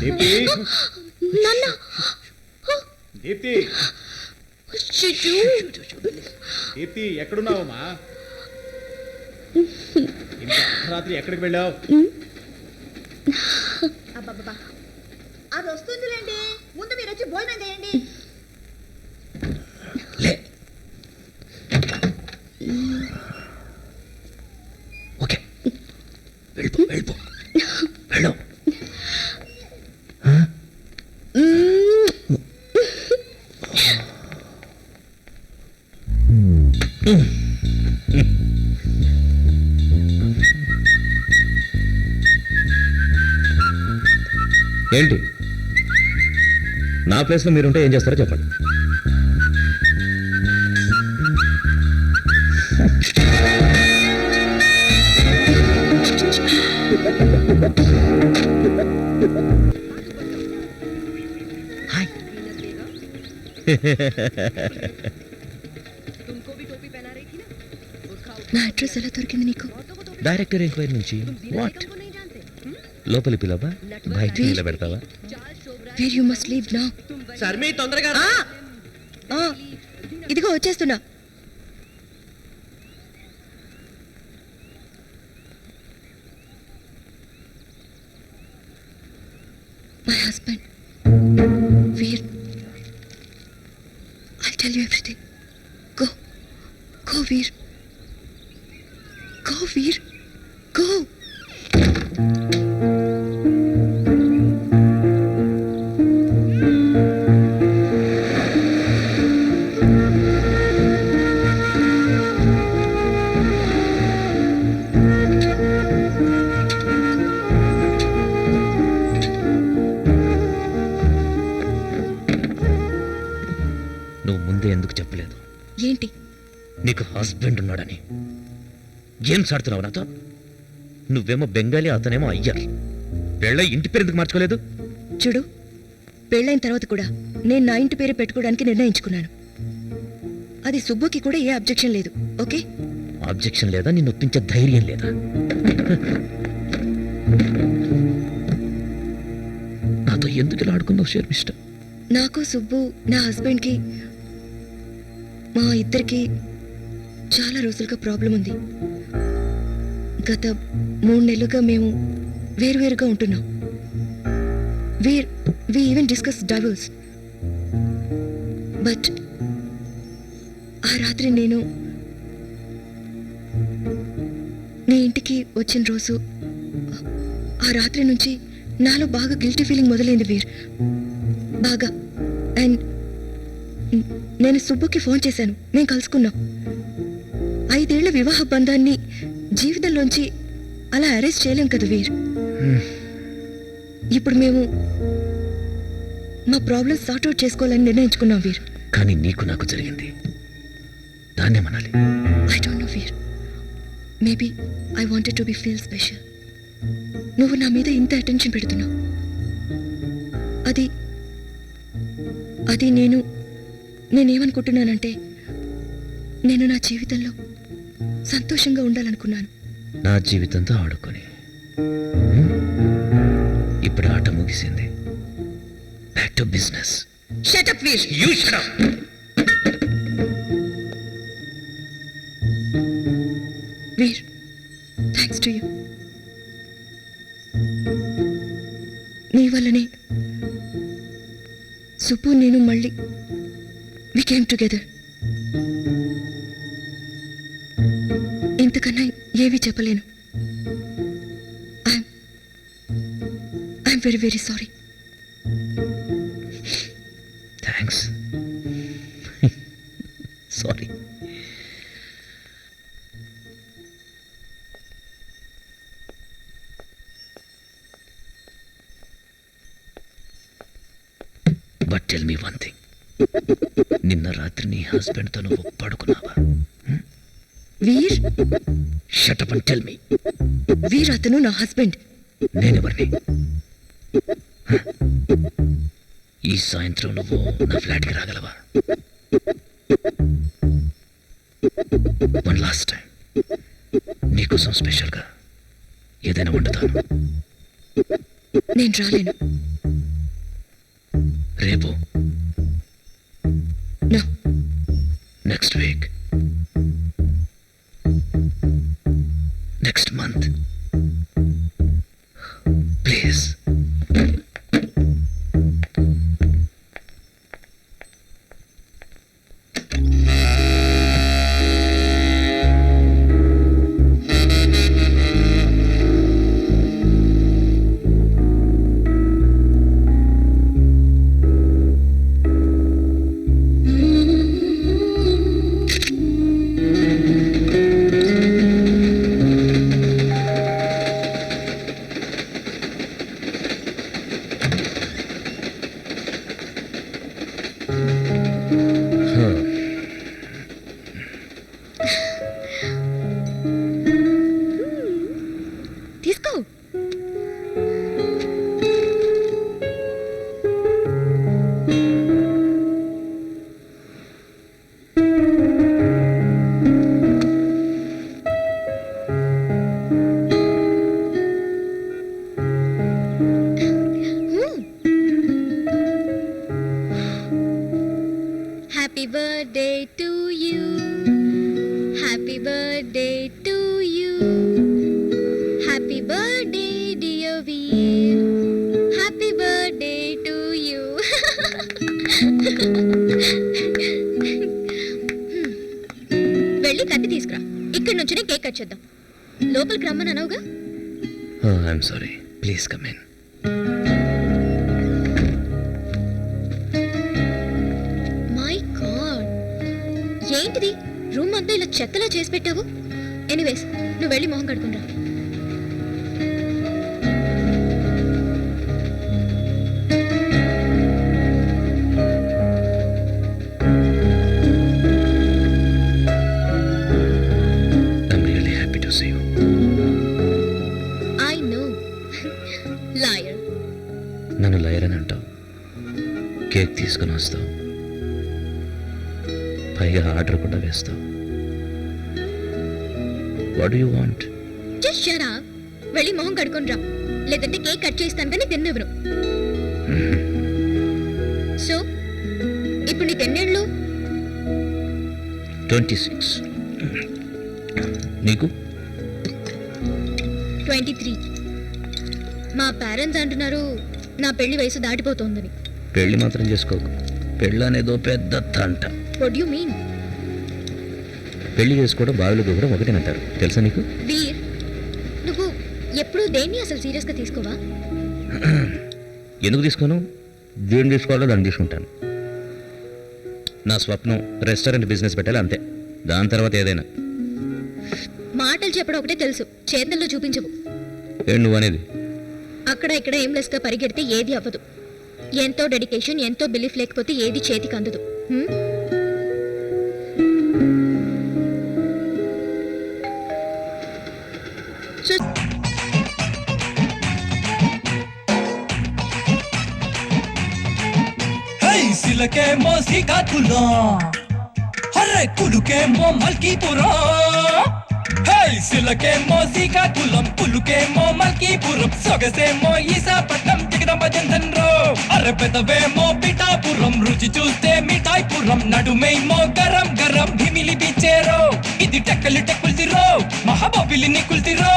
దీప్తి నాన్న దీప్తి దీప్తి ఎక్కడున్నావమ్మా? ఇంత అర్ధరాత్రి ఎక్కడికి వెళ్ళావు? అబ్బబ్బా అది వస్తుందిలేండి, ముందు మీరు వచ్చి భోజనం చేయండి. ఓకే వెళ్ళిపో వెళ్ళిపో వెళ్ళు. ఏంటి నా ప్లేస్లో మీరుంటే ఏం చేస్తారో చెప్పండి. హాయ్. నా అడ్రస్ ఎలా దొరికింది నీకు? డైరెక్టర్ ఎంక్వైరీ నుంచి. వాట్ లోపలి పిలవా, బయట నిలబెడతావా? Where you must leave now. Sharmi తొందరగా ఇదిగో వచ్చేస్తున్నా. My husband Veer. I'll tell you everything. Go Veer, go Veer, go. నువ్వు ముందే ఎందుకు చెప్పలేదు? ఏంటి? నీకు హస్బెండ్ ఉన్నాడని. ఏం సాడుతున్నావు నాతో? నువ్వేమో బెంగాలీ, అతనేమో అయ్యర్. పెళ్ళై ఇంటి పేరు ఎందుకు మార్చుకోలేదు? చూడు, పెళ్ళైన తర్వాత కూడా నేను నా ఇంటి పేరు పెట్టుకోవడానికి నిర్ణయించుకున్నాను. అది సుబ్బుకి కూడా ఏ అబ్జెక్షన్ లేదు. ఓకే? ఆబ్జెక్షన్ లేదా? నిన్ను ఒప్పించే ధైర్యం లేదా? నాతో ఎందుకు ఇలా ఆడుకున్నావు శర్మిష్ట? నాకు, సుబ్బు, నా హస్బెండ్కి, మా ఇద్దరికి చాలా రోజులుగా ప్రాబ్లం ఉంది. గత 3 నెలలుగా మేము వేరువేరుగా ఉంటున్నాం. we even discussed divorce. But ఆ రాత్రి నేను నీ ఇంటికి వచ్చిన రోజు, ఆ రాత్రి నుంచి నాలో బాగా గిల్టీ ఫీలింగ్ మొదలైంది వీర్, బాగా. అండ్ నేను సుబ్బుకి ఫోన్ చేశాను. మేము కలుసుకున్నాం. 5 ఏళ్ల వివాహ బంధాన్ని జీవితంలోంచి అలా అరెస్ట్ చేయలేం కదా వీర్. ఇప్పుడు మేము మా ప్రాబ్లమ్స్ సార్ట్అవుట్ చేసుకోవాలని నిర్ణయించుకున్నాం వీర్. కానీ నీకు నాకు జరిగింది దాన్నేమనాలి? I don't know Veer. Maybe I wanted to be feel special. నువ్వు నా మీద ఇంత అటెన్షన్ పెడుతున్నావు. అది నేనేమనుకుంటున్నానంటే, నేను నా జీవితంలో సంతోషంగా ఉండాలనుకున్నాను. నా జీవితంతో ఆడుకొని ఇప్పుడు ఆట ముగిసింది. Back to business. Shut up Veer. You shut up. Veer, thanks to you. నీ వల్లనే సుబ్బు నేను మళ్ళీ వి కేమ్ టుగెదర్. ఇంతకన్నా ఏమీ చెప్పలేను. I'm very very sorry. Thanks. Sorry. But tell me one thing. నిన్న రాత్రి నీ హస్బెండ్తో నువ్వు పడుకున్నావా? Veer, shut up and tell me. Veer అతను నా హస్బెండ్. నేనెవరిని? ఈ సాయంత్రం నువ్వు నా ఫ్లాట్కి రాగలవా? వన్ లాస్ట్ టైం నీకోసం స్పెషల్గా ఏదైనా వండుతాను. నేను రాలేను. రేపు, no, next week, next month, please. తీసుకో. Happy birthday to you, happy birthday to you, happy birthday dear Veer, happy birthday to you. వెళ్ళి కత్తి తీసుకురా, ఇక్కడి నుంచినే కేక్ కట్ చేద్దాం. లోపలికి రమ్మని అనవుగా. I'm sorry, please come in. My god, ఏంటిది రూమ్ అంతా ఇలా చెత్తలా చేసి పెట్టావు? ఎనీవేస్, నువ్వు వెళ్ళి మొహం కడుకుంటా. I'm really happy to see you. I know, liar. నన్ను లయర్ అని అంటావు, కేక్ తీసుకుని వస్తావు, పైగా ఆర్డర్ కూడా వేస్తావు. What do you want? Just shut up. వెళ్ళి మొహం కడుకొని రా, లేదంటే కేక్ కట్ చేస్తాను కానీ తిన్నెవరు. సో ఇప్పుడు నీకు ఎన్నేళ్ళు? 26. నీకు? 23. మా పేరెంట్స్ అంటున్నారు నా పెళ్లి వయసు దాటిపోతోందని. పెళ్లి మాత్రం చేసుకోకు, పెళ్ళి అనేదో పెద్ద తంట. What you mean? పెళ్లి చేసుకోవడం బావిలో దూకడం ఒకటేనంటారు, తెలుసా నీకు? వీర్, నువ్వు ఎప్పుడు దేన్ని అసలు సీరియస్గా తీసుకోవా? ఎందుకు తీసుకోను? దేని తీసుకోవాలో దాన్ని తీసుకుంటాను. నా స్వప్నం రెస్టారెంట్ బిజినెస్ పెట్టాలి, అంతే. దాని తర్వాత ఏదైనా. మాటలు చెప్పడం ఒకటే తెలుసు, చేతల్లో చూపించవు. ఏంటి నువ్వు అనేది? అక్కడ ఇక్కడ ఏం లెస్గా పరిగెడితే ఏది అవ్వదు. ఎంతో డెడికేషన్, ఎంతో బిలీఫ్ లేకపోతే ఏది చేతికి అందదు. హ్మ్? సిలకేమో శ్రీకాకుళం, హర్రే కులుకేమో మల్కీపురం. సిలకేమో శ్రీకాకుళం, పులుకేమో మల్కీపురం, సొగసేమో ఈసాపట్నం, జగదంబ జంధన్ రో. అర్రె పెదవేమో పిఠాపురం, రుచి చూస్తే మిఠాయిపురం, నడుమేమో గరం గరం భీమిలి బిచ్చేరో. ఇది టెక్కలి టెక్కుల్తిరో, మహాబాబిలిని కుల్తిరో.